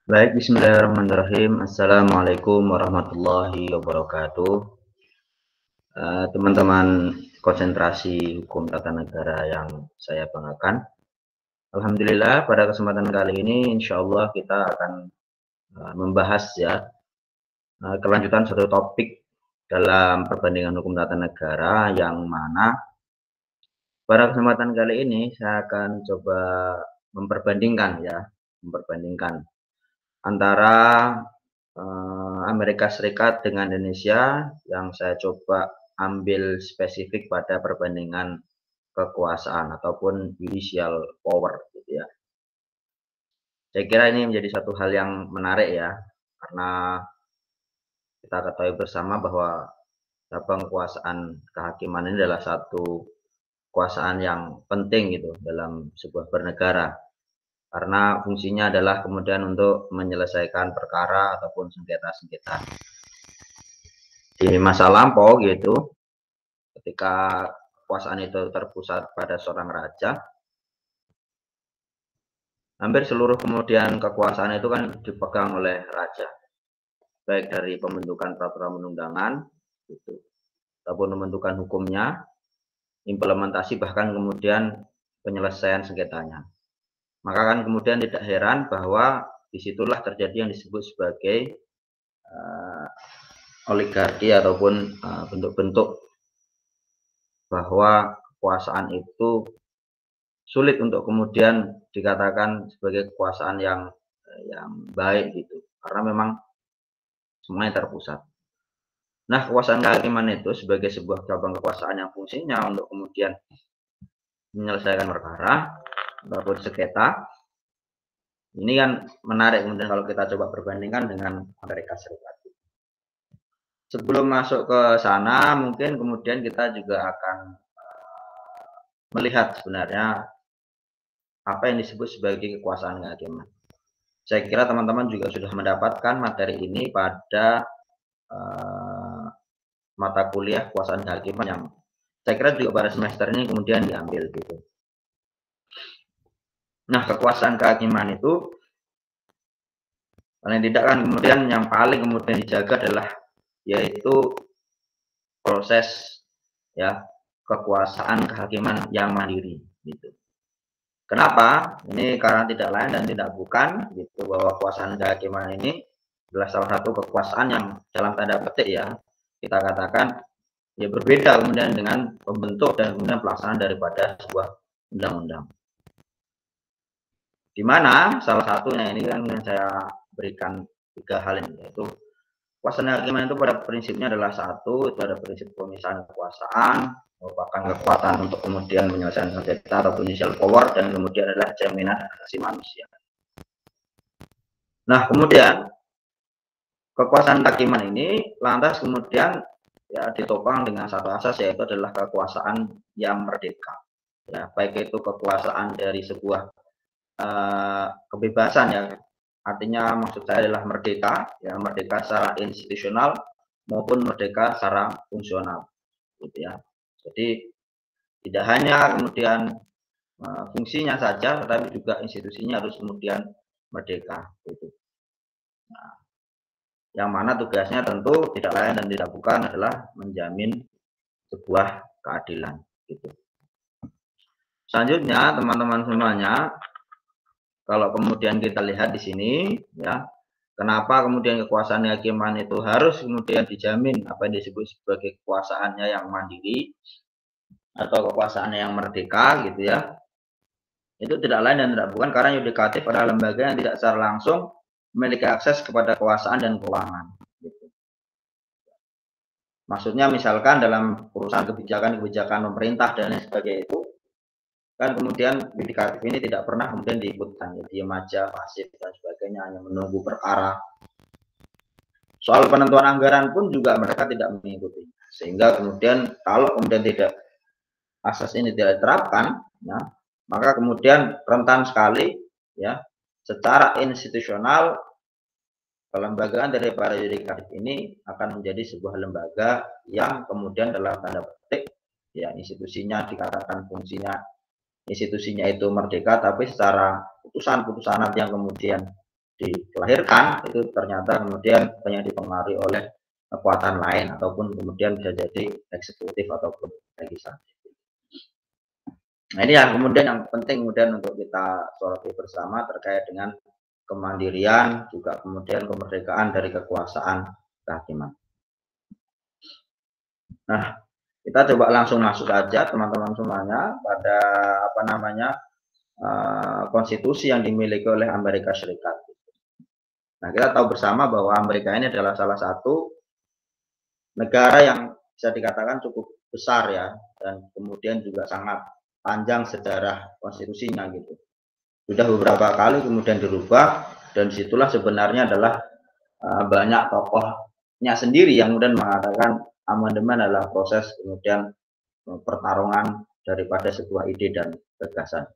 Baik, bismillahirrahmanirrahim. Assalamualaikum warahmatullahi wabarakatuh. Teman-teman konsentrasi hukum tata negara yang saya banggakan. Alhamdulillah pada kesempatan kali ini insya Allah kita akan membahas ya kelanjutan satu topik dalam perbandingan hukum tata negara yang mana pada kesempatan kali ini saya akan coba memperbandingkan antara Amerika Serikat dengan Indonesia yang saya coba ambil spesifik pada perbandingan kekuasaan ataupun judicial power gitu ya. Saya kira ini menjadi satu hal yang menarik ya, karena kita ketahui bersama bahwa cabang kekuasaan kehakiman ini adalah satu kekuasaan yang penting gitu dalam sebuah bernegara. Karena fungsinya adalah kemudian untuk menyelesaikan perkara ataupun sengketa-sengketa. Di masa lampau gitu, ketika kekuasaan itu terpusat pada seorang raja, hampir seluruh kemudian kekuasaan itu kan dipegang oleh raja, baik dari pembentukan peraturan perundangan, gitu, ataupun pembentukan hukumnya, implementasi bahkan kemudian penyelesaian sengketanya. Maka kan kemudian tidak heran bahwa disitulah terjadi yang disebut sebagai oligarki ataupun bentuk-bentuk bahwa kekuasaan itu sulit untuk kemudian dikatakan sebagai kekuasaan yang baik gitu, karena memang semuanya terpusat. Nah, kekuasaan kehakiman itu sebagai sebuah cabang kekuasaan yang fungsinya untuk kemudian menyelesaikan perkara ataupun sengketa. Ini kan menarik kemudian kalau kita coba perbandingkan dengan Amerika Serikat. Sebelum masuk ke sana, mungkin kemudian kita juga akan melihat sebenarnya apa yang disebut sebagai kekuasaan kehakiman. Saya kira teman-teman juga sudah mendapatkan materi ini pada mata kuliah kekuasaan kehakiman yang saya kira juga pada semester ini kemudian diambil gitu. Nah, kekuasaan kehakiman itu paling tidak kan kemudian yang paling kemudian dijaga adalah yaitu proses ya kekuasaan kehakiman yang mandiri gitu. Kenapa? Ini karena tidak lain dan tidak bukan gitu bahwa kekuasaan kehakiman ini adalah salah satu kekuasaan yang dalam tanda petik ya kita katakan ya berbeda kemudian dengan pembentuk dan kemudian pelaksanaan daripada sebuah undang-undang. Di mana salah satunya ini kan yang saya berikan 3 hal ini, yaitu kekuasaan kehakiman itu pada prinsipnya adalah satu, itu ada prinsip pemisahan kekuasaan, merupakan kekuatan untuk kemudian menyelesaikan sengketa atau judicial power, dan kemudian adalah jaminan hak asasi manusia. Nah, kemudian kekuasaan kehakiman ini lantas kemudian ya ditopang dengan satu asas, yaitu adalah kekuasaan yang merdeka. Ya, baik itu kekuasaan dari sebuah kebebasan ya, artinya maksud saya adalah merdeka ya, merdeka secara institusional maupun merdeka secara fungsional gitu ya. Jadi tidak hanya kemudian fungsinya saja, tetapi juga institusinya harus kemudian merdeka gitu. Nah, yang mana tugasnya tentu tidak lain dan tidak bukan adalah menjamin sebuah keadilan gitu. Selanjutnya teman-teman semuanya, kalau kemudian kita lihat di sini ya, kenapa kemudian kekuasaan kehakiman itu harus kemudian dijamin apa yang disebut sebagai kekuasaannya yang mandiri atau kekuasaannya yang merdeka gitu ya. Itu tidak lain dan tidak bukan karena yudikatif adalah lembaga yang tidak secara langsung memiliki akses kepada kekuasaan dan keuangan gitu. Maksudnya misalkan dalam urusan kebijakan-kebijakan pemerintah dan lain sebagainya itu kan kemudian yudikatif ini tidak pernah kemudian diikutkan, ya diam aja, pasif dan sebagainya, hanya menunggu perkara. Soal penentuan anggaran pun juga mereka tidak mengikuti, sehingga kemudian kalau kemudian tidak asas ini tidak diterapkan, ya, maka kemudian rentan sekali ya secara institusional kelembagaan dari para yudikatif ini akan menjadi sebuah lembaga yang kemudian dalam tanda petik ya institusinya dikatakan fungsinya institusinya itu merdeka, tapi secara putusan-putusan yang kemudian dilahirkan itu ternyata kemudian banyak dipengaruhi oleh kekuatan lain ataupun kemudian bisa jadi eksekutif ataupun legislatif. Nah ini yang kemudian yang penting kemudian untuk kita soroti bersama terkait dengan kemandirian juga kemudian kemerdekaan dari kekuasaan kehakiman. Nah, kita coba langsung masuk saja teman-teman semuanya pada konstitusi yang dimiliki oleh Amerika Serikat. Nah, kita tahu bersama bahwa Amerika ini adalah salah satu negara yang bisa dikatakan cukup besar ya, dan kemudian juga sangat panjang sejarah konstitusinya gitu. Sudah beberapa kali kemudian dirubah, dan disitulah sebenarnya adalah banyak tokohnya sendiri yang kemudian mengatakan amandemen adalah proses kemudian pertarungan daripada sebuah ide dan gagasan.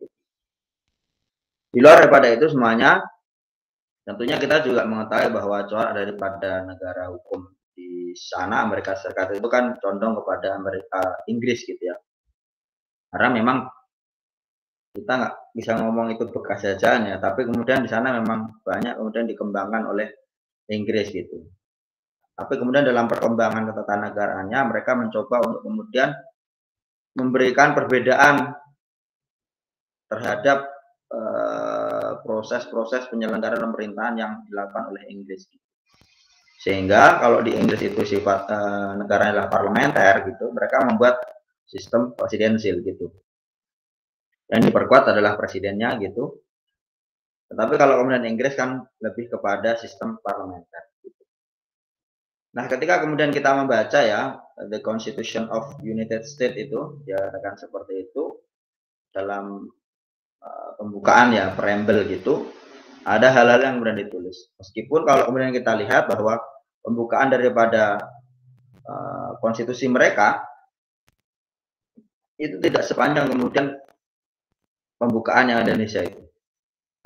Di luar daripada itu semuanya, tentunya kita juga mengetahui bahwa corak daripada negara hukum di sana Amerika Serikat itu kan condong kepada Amerika Inggris gitu ya. Karena memang kita nggak bisa ngomong itu bekas jajahan ya, tapi kemudian di sana memang banyak kemudian dikembangkan oleh Inggris gitu. Tapi kemudian dalam perkembangan ketanegaraannya mereka mencoba untuk kemudian memberikan perbedaan terhadap proses-proses penyelenggaraan pemerintahan yang dilakukan oleh Inggris. Sehingga kalau di Inggris itu sifat negaranya adalah parlementer gitu, mereka membuat sistem presidensil gitu. Yang diperkuat adalah presidennya gitu. Tetapi kalau kemudian Inggris kan lebih kepada sistem parlementer. Gitu. Nah, ketika kemudian kita membaca ya The Constitution of United States itu, ya kan seperti itu dalam pembukaan ya preamble gitu, ada hal-hal yang kemudian ditulis. Meskipun kalau kemudian kita lihat bahwa pembukaan daripada konstitusi mereka itu tidak sepanjang kemudian pembukaan yang ada di Indonesia itu.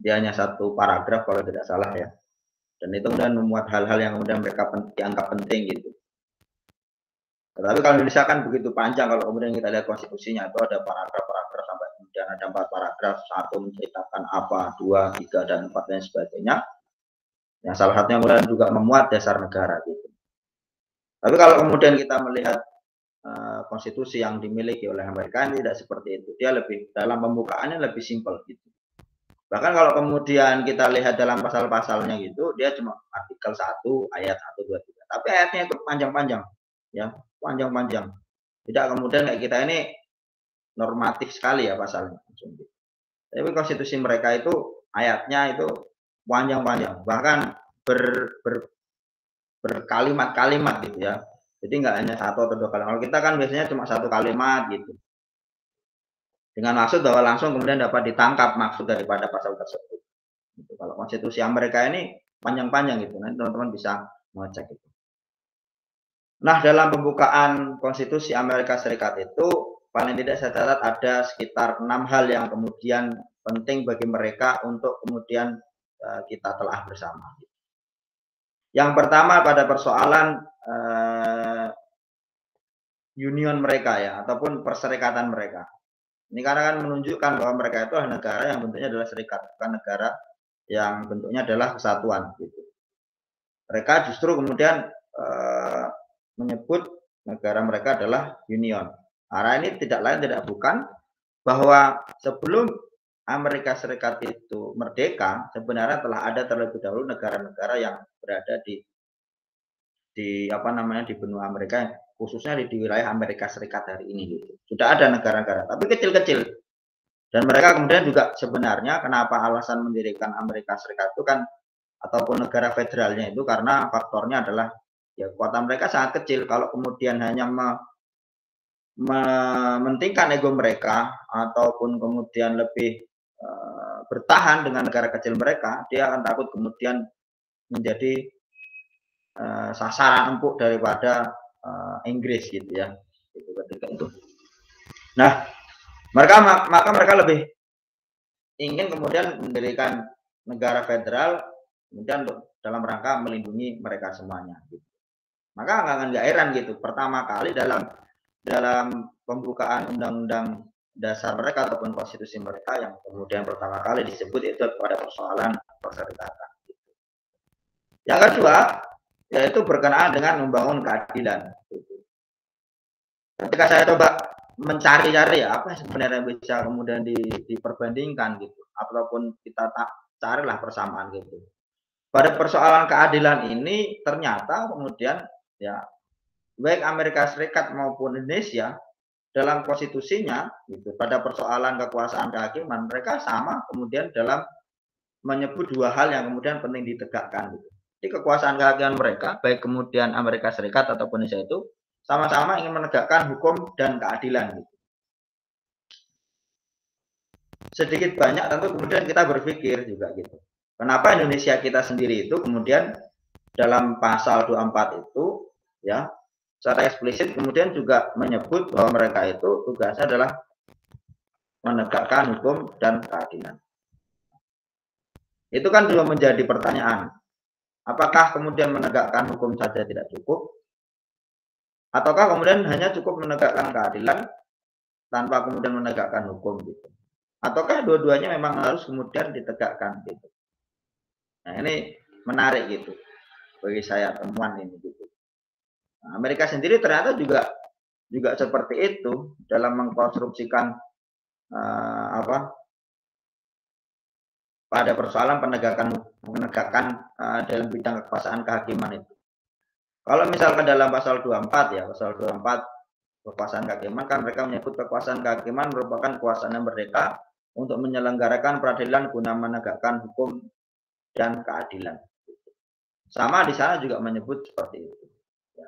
Dia hanya satu paragraf kalau tidak salah ya. Dan itu kemudian memuat hal-hal yang kemudian mereka dianggap penting gitu. Tetapi kalau Indonesia kan begitu panjang, kalau kemudian kita lihat konstitusinya itu ada paragraf-paragraf sampai kemudian ada 4 paragraf, 1 menceritakan apa, 2, 3, dan 4 dan sebagainya. Yang salah satunya kemudian juga memuat dasar negara gitu. Tapi kalau kemudian kita melihat konstitusi yang dimiliki oleh Amerika ini tidak seperti itu. Dia lebih dalam pembukaannya lebih simpel gitu. Bahkan kalau kemudian kita lihat dalam pasal-pasalnya gitu, dia cuma artikel 1, ayat 1, 2, 3. Tapi ayatnya itu panjang-panjang. Ya, panjang-panjang. Tidak kemudian kayak kita ini normatif sekali ya pasalnya. Tapi konstitusi mereka itu ayatnya itu panjang-panjang. Bahkan berkalimat-kalimat gitu ya. Jadi nggak hanya 1 atau 2 kalimat. Kalau kita kan biasanya cuma 1 kalimat gitu. Dengan maksud bahwa langsung kemudian dapat ditangkap maksud daripada pasal tersebut. Gitu. Kalau konstitusi Amerika ini panjang-panjang gitu. Nanti teman-teman bisa mengecek itu. Nah, dalam pembukaan konstitusi Amerika Serikat itu paling tidak saya catat ada sekitar 6 hal yang kemudian penting bagi mereka untuk kemudian kita telah bersama. Yang pertama pada persoalan union mereka ya, ataupun perserikatan mereka. Ini karena kan menunjukkan bahwa mereka itu adalah negara yang bentuknya adalah serikat, bukan negara yang bentuknya adalah kesatuan. Gitu. Mereka justru kemudian menyebut negara mereka adalah union. Karena ini tidak lain tidak bukan bahwa sebelum Amerika Serikat itu merdeka, sebenarnya telah ada terlebih dahulu negara-negara yang berada di benua Amerika, khususnya di wilayah Amerika Serikat hari ini gitu. Sudah ada negara-negara, tapi kecil-kecil. Dan mereka kemudian juga sebenarnya kenapa alasan mendirikan Amerika Serikat itu kan ataupun negara federalnya itu karena faktornya adalah ya kekuatan mereka sangat kecil. Kalau kemudian hanya mementingkan ego mereka ataupun kemudian lebih bertahan dengan negara kecil mereka, dia akan takut kemudian menjadi sasaran empuk daripada Inggris gitu ya. Itu ketika itu. Nah, maka mereka lebih ingin kemudian mendirikan negara federal kemudian dalam rangka melindungi mereka semuanya. Gitu. Maka nggak heran gitu. Pertama kali dalam pembukaan undang-undang dasar mereka ataupun konstitusi mereka yang kemudian pertama kali disebut itu pada persoalan perserikatan. Yang kedua, yaitu berkenaan dengan membangun keadilan. Ketika saya coba mencari-cari ya apa sebenarnya bisa kemudian diperbandingkan gitu, ataupun kita tak carilah persamaan gitu. Pada persoalan keadilan ini ternyata kemudian ya baik Amerika Serikat maupun Indonesia dalam konstitusinya gitu, pada persoalan kekuasaan kehakiman mereka sama kemudian dalam menyebut dua hal yang kemudian penting ditegakkan gitu. Jadi kekuasaan kehakiman mereka baik kemudian Amerika Serikat ataupun Indonesia itu sama-sama ingin menegakkan hukum dan keadilan gitu. Sedikit banyak tentu kemudian kita berpikir juga gitu. Kenapa Indonesia kita sendiri itu kemudian dalam pasal 24 itu ya secara eksplisit kemudian juga menyebut bahwa mereka itu tugasnya adalah menegakkan hukum dan keadilan. Itu kan juga menjadi pertanyaan. Apakah kemudian menegakkan hukum saja tidak cukup? Ataukah kemudian hanya cukup menegakkan keadilan tanpa kemudian menegakkan hukum gitu? Ataukah dua-duanya memang harus kemudian ditegakkan gitu? Nah ini menarik gitu bagi saya temuan ini gitu. Nah, Amerika sendiri ternyata juga seperti itu dalam mengkonstruksikan pada persoalan penegakan dalam bidang kekuasaan kehakiman itu. Kalau misalkan dalam pasal 24 ya, pasal 24 kekuasaan kehakiman kan mereka menyebut kekuasaan kehakiman merupakan kekuasaan yang merdeka untuk menyelenggarakan peradilan guna menegakkan hukum dan keadilan. Sama di sana juga menyebut seperti itu. Ya.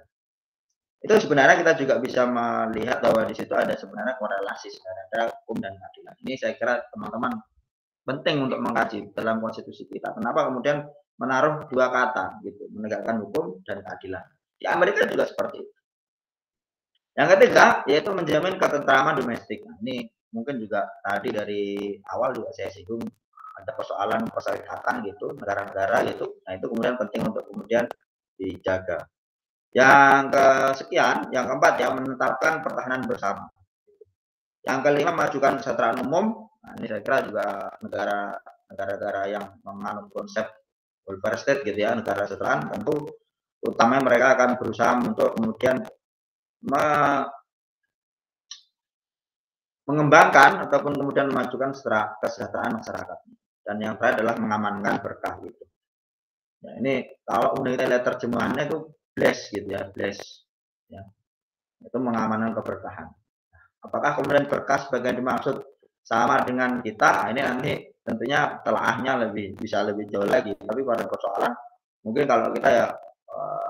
Itu sebenarnya kita juga bisa melihat bahwa di situ ada sebenarnya korelasi sebenarnya antara hukum dan keadilan. Ini saya kira teman-teman penting untuk mengkaji dalam konstitusi kita. Kenapa kemudian menaruh dua kata gitu, menegakkan hukum dan keadilan. Di Amerika juga seperti itu. Yang ketiga yaitu menjamin ketentraman domestik. Nah, ini mungkin juga tadi dari awal juga saya singgung ada persoalan perserikatan gitu, negara-negara gitu. Nah, itu kemudian penting untuk kemudian dijaga. Yang kesekian, yang keempat ya menetapkan pertahanan bersama. Yang kelima majukan kesejahteraan umum. Nah, ini saya kira juga negara-negara yang menganut konsep welfare state gitu ya, negara kesejahteraan tentu utamanya mereka akan berusaha untuk kemudian mengembangkan ataupun kemudian memajukan kesejahteraan masyarakat. Dan yang terakhir adalah mengamankan berkah gitu. Ya, ini kalau kemudian kita lihat terjemahannya itu bless gitu ya, bless. Ya. Itu mengamankan keberkahan. Apakah kemudian berkah sebagai dimaksud sama dengan kita? Nah, ini nanti tentunya telaahnya bisa lebih jauh lagi. Tapi pada persoalan mungkin kalau kita ya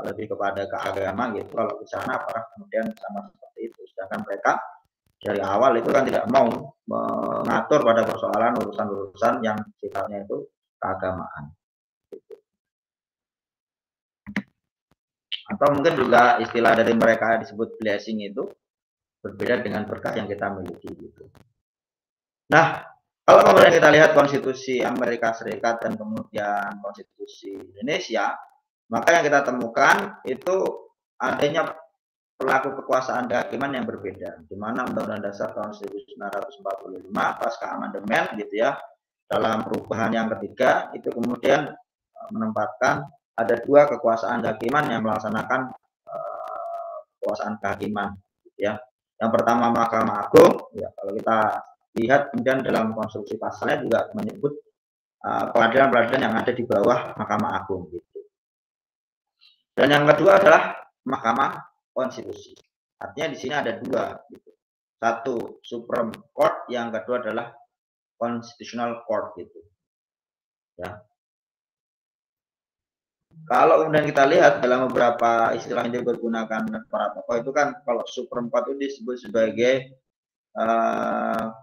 lebih kepada keagamaan gitu. Kalau di sana apakah kemudian sama seperti itu? Sedangkan mereka dari awal itu kan tidak mau mengatur pada persoalan urusan-urusan yang sifatnya itu keagamaan. Atau mungkin juga istilah dari mereka disebut blessing itu berbeda dengan berkah yang kita miliki gitu. Nah, kalau kemudian kita lihat konstitusi Amerika Serikat dan kemudian konstitusi Indonesia, maka yang kita temukan itu adanya pelaku kekuasaan kehakiman yang berbeda, di mana Undang-Undang Dasar tahun 1945 pasca amandemen gitu ya, dalam perubahan yang ketiga itu kemudian menempatkan ada dua kekuasaan kehakiman yang melaksanakan kekuasaan kehakiman gitu ya. Yang pertama Mahkamah Agung, ya kalau kita lihat kemudian dalam konstruksi pasalnya juga menyebut peradilan-peradilan yang ada di bawah Mahkamah Agung gitu. Dan yang kedua adalah Mahkamah Konstitusi. Artinya di sini ada dua gitu. Satu Supreme Court, yang kedua adalah Constitutional Court gitu. Ya. Kalau kemudian kita lihat dalam beberapa istilah yang digunakan para tokoh itu kan kalau Supreme Court itu disebut sebagai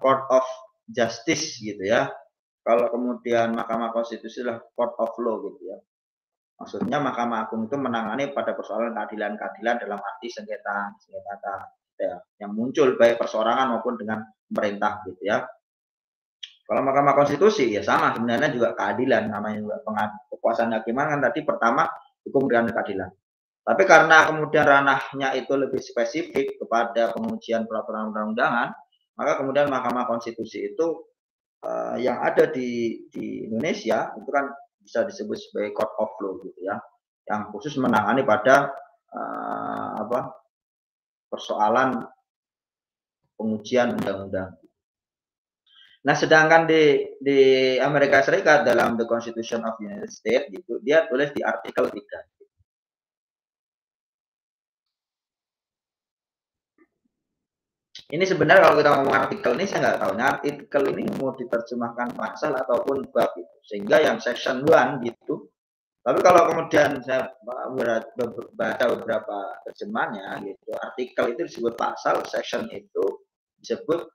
Court of Justice gitu ya. Kalau kemudian Mahkamah Konstitusi adalah Court of Law gitu ya. Maksudnya Mahkamah Agung itu menangani pada persoalan keadilan-keadilan dalam arti sengketa ya, yang muncul baik perseorangan maupun dengan pemerintah gitu ya. Kalau Mahkamah Konstitusi ya sama sebenarnya juga keadilan, namanya juga kekuasaan kehakiman kan tadi pertama hukum dan keadilan. Tapi karena kemudian ranahnya itu lebih spesifik kepada pengujian peraturan undang-undangan, maka kemudian Mahkamah Konstitusi itu yang ada di Indonesia itu kan bisa disebut sebagai court of law gitu ya, yang khusus menangani pada persoalan pengujian undang-undang. Nah, sedangkan di Amerika Serikat dalam The Constitution of the United States gitu, dia tulis di artikel 3. Ini sebenarnya kalau kita ngomong artikel ini, saya nggak tahu, artikel ini mau diterjemahkan pasal ataupun bab itu. Sehingga yang section 1 gitu. Tapi kalau kemudian saya baca beberapa terjemahannya gitu, artikel itu disebut pasal, section itu disebut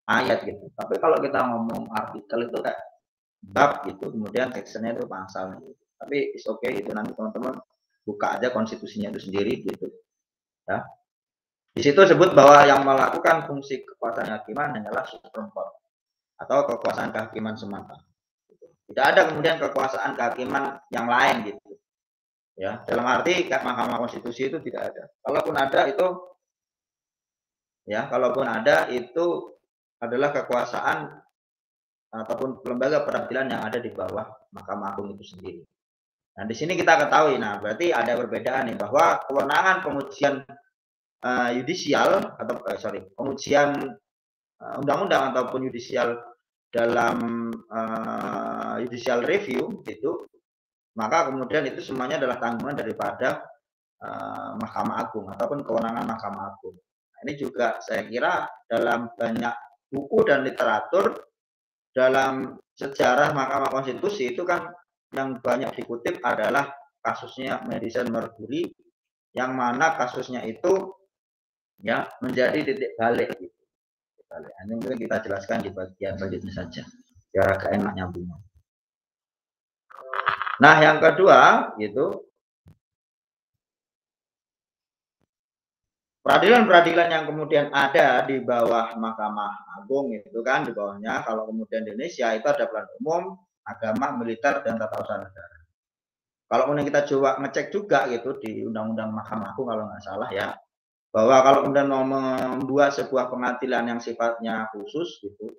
ayat gitu. Tapi kalau kita ngomong artikel itu kayak bab gitu, kemudian sectionnya itu pasal gitu. Tapi it's okay, itu nanti teman-teman buka aja konstitusinya itu sendiri gitu ya. Di situ sebut bahwa yang melakukan fungsi kekuasaan kehakiman hanyalah Supreme Court atau kekuasaan kehakiman semata. Tidak ada kemudian kekuasaan kehakiman yang lain gitu. Ya, dalam arti Mahkamah Konstitusi itu tidak ada. Kalaupun ada itu adalah kekuasaan ataupun lembaga peradilan yang ada di bawah Mahkamah Agung itu sendiri. Nah, di sini kita ketahui, nah berarti ada perbedaan nih bahwa kewenangan pengujian yudisial atau pengujian undang-undang ataupun yudisial dalam judicial review itu, maka kemudian itu semuanya adalah tanggungan daripada Mahkamah Agung ataupun kewenangan Mahkamah Agung. Nah, ini juga saya kira dalam banyak buku dan literatur dalam sejarah Mahkamah Konstitusi itu kan yang banyak dikutip adalah kasusnya Madison Marbury, yang mana kasusnya itu ya menjadi titik balik gitu. Ini mungkin kita jelaskan di bagian selanjutnya saja biar agak enak nyambungnya. Nah, yang kedua gitu, peradilan-peradilan yang kemudian ada di bawah Mahkamah Agung itu kan di bawahnya, kalau kemudian di Indonesia itu ada peradilan umum, agama, militer, dan tata usaha negara. Kalau kemudian kita coba ngecek juga gitu di Undang-Undang Mahkamah Agung kalau nggak salah ya, bahwa kalau kemudian mau membuat sebuah pengadilan yang sifatnya khusus gitu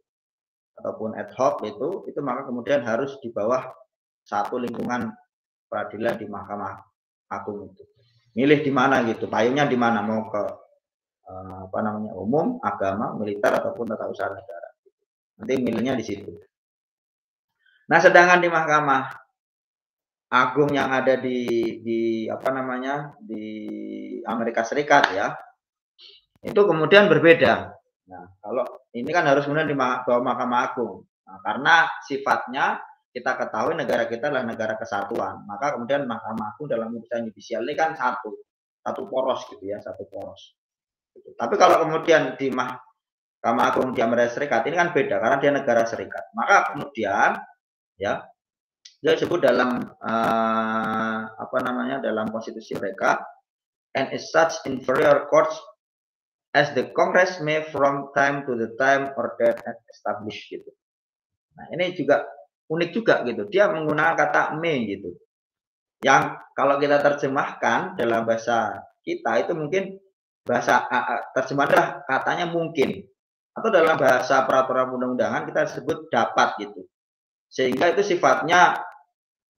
ataupun ad hoc itu maka kemudian harus di bawah satu lingkungan peradilan di Mahkamah Agung itu. Milih di mana gitu, payungnya di mana, mau ke umum, agama, militer ataupun tata usaha negara. Nanti milihnya di situ. Nah, sedangkan di Mahkamah Agung yang ada di Amerika Serikat ya, itu kemudian berbeda. Nah, kalau ini kan harus kemudian di bawah Mahkamah Agung. Nah, karena sifatnya kita ketahui negara kita adalah negara kesatuan, maka kemudian Mahkamah Agung dalam urusan yudisial ini kan satu poros gitu ya, satu poros. Tapi kalau kemudian di Mahkamah Agung di Amerika Serikat ini kan beda karena dia negara serikat. Maka kemudian ya dia disebut dalam dalam konstitusi mereka, and as such inferior courts as the Congress may from time to the time order and establish gitu. Nah, ini juga unik juga gitu. Dia menggunakan kata may gitu. Yang kalau kita terjemahkan dalam bahasa kita itu mungkin bahasa terjemahan katanya mungkin, atau dalam bahasa peraturan undang-undangan kita sebut dapat gitu. Sehingga itu sifatnya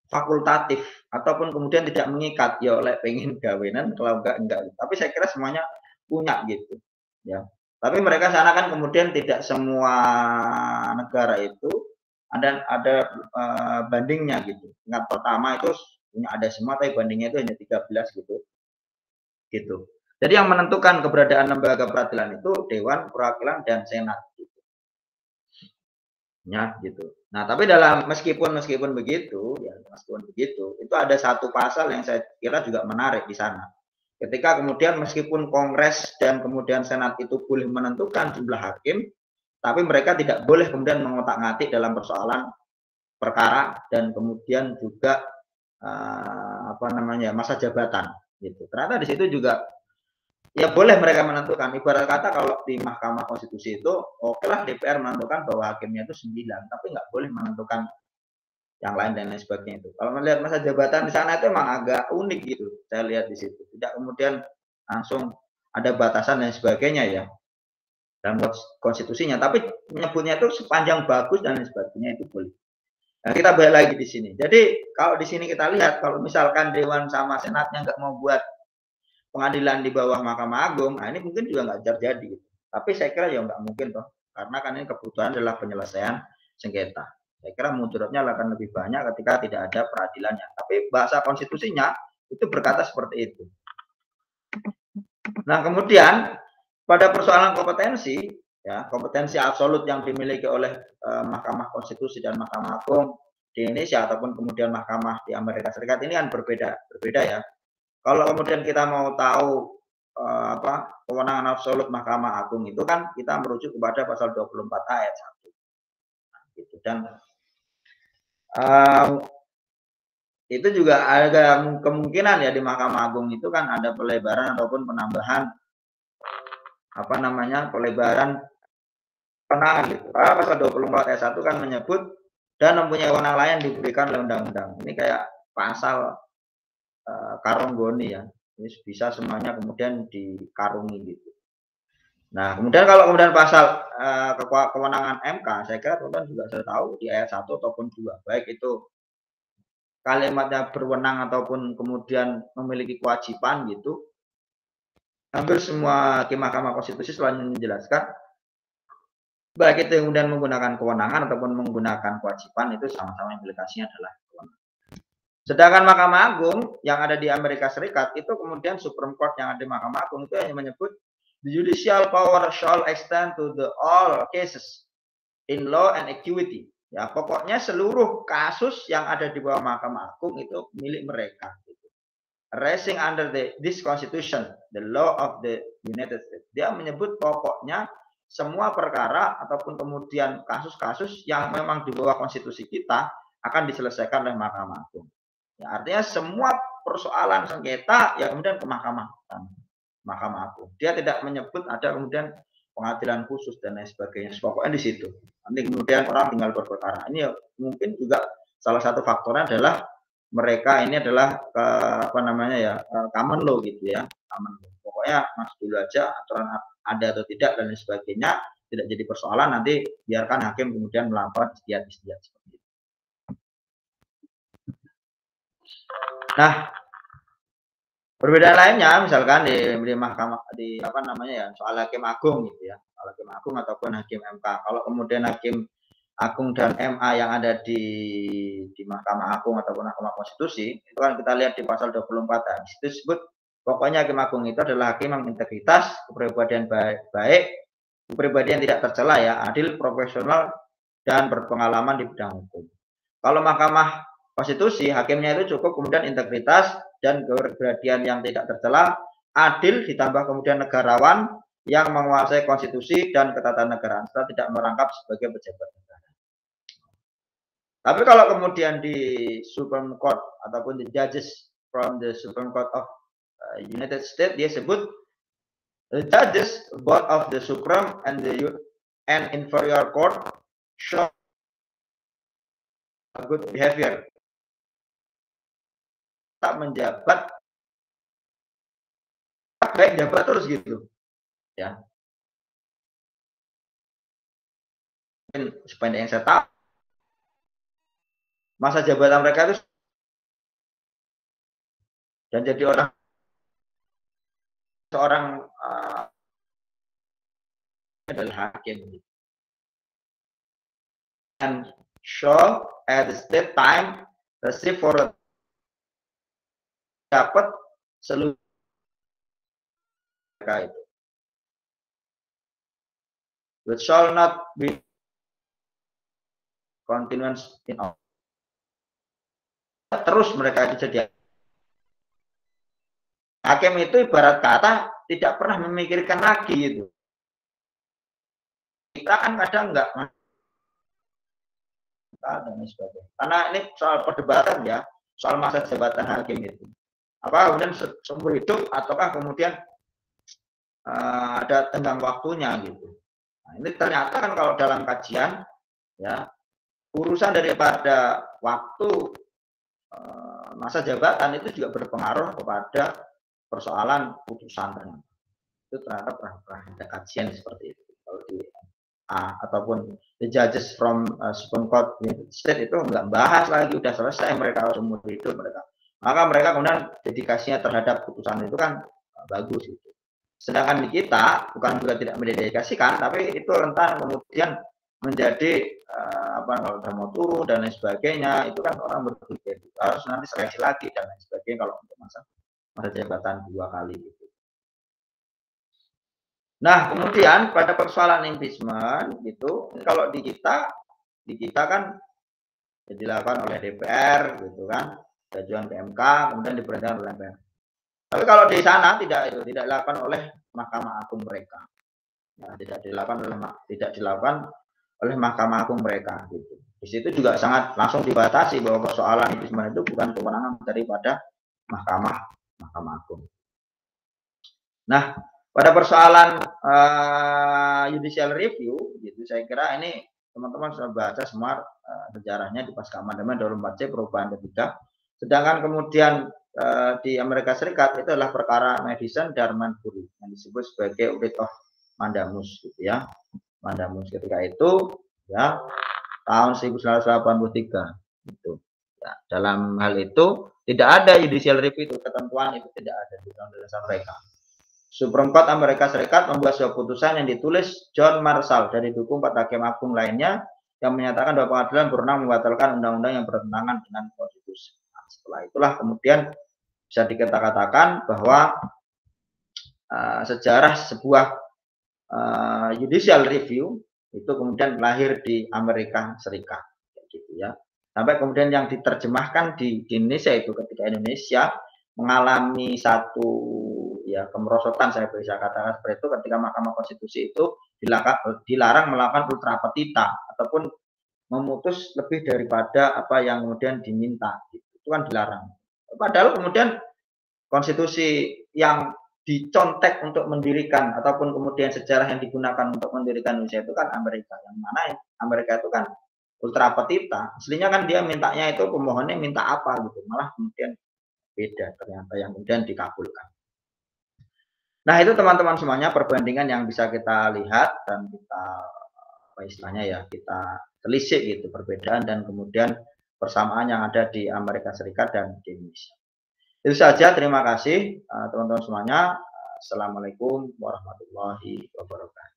fakultatif ataupun kemudian tidak mengikat, ya oleh pengen gawenan kalau enggak. Tapi saya kira semuanya punya gitu ya. Tapi mereka sana kan kemudian tidak semua negara itu ada bandingnya gitu. Tingkat pertama itu punya ada semua, tapi bandingnya itu hanya 13 gitu. Jadi yang menentukan keberadaan lembaga peradilan itu Dewan Perwakilan dan Senat gitu. Ya gitu. Nah, tapi meskipun begitu, itu ada satu pasal yang saya kira juga menarik di sana. Ketika kemudian meskipun Kongres dan kemudian Senat itu boleh menentukan jumlah hakim, tapi mereka tidak boleh kemudian mengotak-ngatik dalam persoalan perkara dan kemudian juga masa jabatan gitu. Ternyata di situ juga ya boleh mereka menentukan. Ibarat kata kalau di Mahkamah Konstitusi itu oke lah DPR menentukan bahwa hakimnya itu 9, tapi nggak boleh menentukan yang lain dan lain sebagainya itu. Kalau melihat masa jabatan di sana itu emang agak unik gitu. Saya lihat di situ. Tidak kemudian langsung ada batasan dan sebagainya ya dalam konstitusinya, tapi menyebutnya itu sepanjang bagus dan lain sebagainya itu boleh. Nah, kita balik lagi di sini. Jadi kalau di sini kita lihat, kalau misalkan Dewan sama Senatnya nggak mau buat pengadilan di bawah Mahkamah Agung, nah ini mungkin juga nggak terjadi. Tapi saya kira ya nggak mungkin toh, karena kan ini kebutuhan adalah penyelesaian sengketa. Saya kira mudaratnya akan lebih banyak ketika tidak ada peradilannya. Tapi bahasa konstitusinya itu berkata seperti itu. Nah, kemudian pada persoalan kompetensi, ya kompetensi absolut yang dimiliki oleh Mahkamah Konstitusi dan Mahkamah Agung di Indonesia ataupun kemudian Mahkamah di Amerika Serikat ini kan berbeda ya. Kalau kemudian kita mau tahu kewenangan absolut Mahkamah Agung itu kan kita merujuk kepada pasal 24 ayat 1. Nah, gitu. Dan itu juga ada kemungkinan ya di Mahkamah Agung itu kan ada pelebaran ataupun penambahan pelebaran kewenangan gitu. Pasal 24 ayat 1 kan menyebut dan mempunyai wewenang lain diberikan oleh undang-undang. Ini kayak pasal karonggoni ya. Ini bisa semuanya kemudian dikarungi gitu. Nah, kemudian kalau kemudian pasal kewenangan MK, saya kira teman-teman juga sudah tahu di ayat 1 ataupun 2, baik itu kalimatnya berwenang ataupun kemudian memiliki kewajiban gitu. Hampir semua hakim Mahkamah Konstitusi selalu menjelaskan baik itu kemudian menggunakan kewenangan ataupun menggunakan kewajiban itu sama-sama implikasinya adalah kewenangan. Sedangkan Mahkamah Agung yang ada di Amerika Serikat itu kemudian Supreme Court yang ada di Mahkamah Agung itu hanya menyebut the judicial power shall extend to the all cases in law and equity. Ya, pokoknya seluruh kasus yang ada di bawah Mahkamah Agung itu milik mereka. Arising under this constitution, the law of the United States. Dia menyebut pokoknya semua perkara ataupun kemudian kasus-kasus yang memang di bawah konstitusi kita akan diselesaikan oleh Mahkamah Agung. Ya, artinya semua persoalan sengketa ya kemudian ke Mahkamah Agung. Dia tidak menyebut ada kemudian pengadilan khusus dan lain sebagainya. Pokoknya di situ. Nanti kemudian orang tinggal berperkara. Ini ya, mungkin juga salah satu faktornya adalah mereka ini adalah common law gitu ya. Common law. Pokoknya masuk dulu aja aturan ada atau tidak dan lain sebagainya tidak jadi persoalan, nanti biarkan hakim kemudian melakukan istiadat seperti itu. Nah, perbedaan lainnya misalkan di mahkamah soal hakim agung gitu ya, soal hakim agung ataupun hakim MK. Kalau kemudian hakim agung dan MA yang ada di Mahkamah Agung ataupun Mahkamah Konstitusi, itu kan kita lihat di pasal 24 dan itu disebut pokoknya hakim agung itu adalah hakim yang integritas, kepribadian baik, kepribadian tidak tercela ya, adil, profesional dan berpengalaman di bidang hukum. Kalau Mahkamah Konstitusi, hakimnya itu cukup kemudian integritas dan kepribadian yang tidak tercela, adil, ditambah kemudian negarawan yang menguasai konstitusi dan ketatanegaraan serta tidak merangkap sebagai pejabat negara. Tapi kalau kemudian di Supreme Court ataupun the judges from the Supreme Court of United States, dia sebut the judges both of the Supreme and the inferior court show a good behavior. Tak menjabat baik jabat terus gitu ya. Mungkin sependek yang saya tahu masa jabatan mereka itu dan jadi seorang adalah hakim and show at the state time receive for dapat seluruh mereka itu. Which shall not be continuance in all. Terus mereka itu jadi hakim itu ibarat kata tidak pernah memikirkan lagi itu. Kita kan kadang enggak dan sebagainya. Karena ini soal perdebatan ya, soal masa jabatan hakim itu. Apa kemudian seumur hidup ataukah kemudian ada tenggang waktunya gitu. Nah, ini ternyata kan kalau dalam kajian ya urusan daripada waktu masa jabatan itu juga berpengaruh kepada persoalan putusan ternyata. Itu ternyata pernah ada kajian seperti itu kalau di ataupun the judges from Supreme Court United States itu nggak bahas lagi, udah selesai mereka seumur hidup mereka. Maka mereka kemudian dedikasinya terhadap putusan itu kan bagus itu. Sedangkan di kita bukan juga tidak mendedikasikan, tapi itu rentan kemudian menjadi kalau udah mau turun dan lain sebagainya, itu kan orang berpikir harus nanti seleksi lagi dan lain sebagainya kalau untuk masa jabatan 2 kali gitu. Nah, kemudian pada persoalan impeachment gitu, kalau di kita kan dilakukan oleh DPR gitu kan, ajuan ke MK, kemudian diperintahkan oleh MPR. Tapi kalau di sana tidak dilakukan oleh Mahkamah Agung mereka. Nah, tidak dilakukan oleh Mahkamah Agung mereka gitu. Di situ juga sangat langsung dibatasi bahwa persoalan impeachment itu bukan kewenangan daripada Mahkamah Agung. Nah, pada persoalan judicial review gitu, saya kira ini teman-teman sudah baca semua sejarahnya di pasca amandemen 24C perubahan ketiga. Sedangkan kemudian di Amerika Serikat itu adalah perkara Madison Darmanpuri yang disebut sebagai writ of mandamus gitu ya. Mandamus ketika itu ya tahun 1983 gitu. Ya, dalam hal itu tidak ada judicial review itu, ketentuan itu tidak ada di undang-undang mereka. Supreme Court Amerika Serikat membuat sebuah putusan yang ditulis John Marshall dari dukung 4 hakim agung lainnya yang menyatakan bahwa pengadilan berwenang membatalkan undang-undang yang bertentangan dengan konstitusi. Nah, setelah itulah kemudian bisa dikatakan bahwa sejarah sebuah judicial review itu kemudian lahir di Amerika Serikat, gitu ya. Sampai kemudian yang diterjemahkan di Indonesia itu ketika Indonesia mengalami satu ya kemerosotan, saya bisa katakan seperti itu, ketika Mahkamah Konstitusi itu dilarang melakukan ultra petita ataupun memutus lebih daripada apa yang kemudian diminta, itu kan dilarang. Padahal kemudian konstitusi yang dicontek untuk mendirikan ataupun kemudian sejarah yang digunakan untuk mendirikan Indonesia itu kan Amerika, yang mana Amerika itu kan ultra petita, aslinya kan dia mintanya itu pemohonnya minta apa gitu, malah kemudian beda ternyata yang kemudian dikabulkan. Nah itu teman-teman semuanya perbandingan yang bisa kita lihat dan kita apa istilahnya ya kita telisik gitu perbedaan dan kemudian persamaan yang ada di Amerika Serikat dan di Indonesia. Itu saja, terima kasih teman-teman semuanya. Assalamualaikum warahmatullahi wabarakatuh.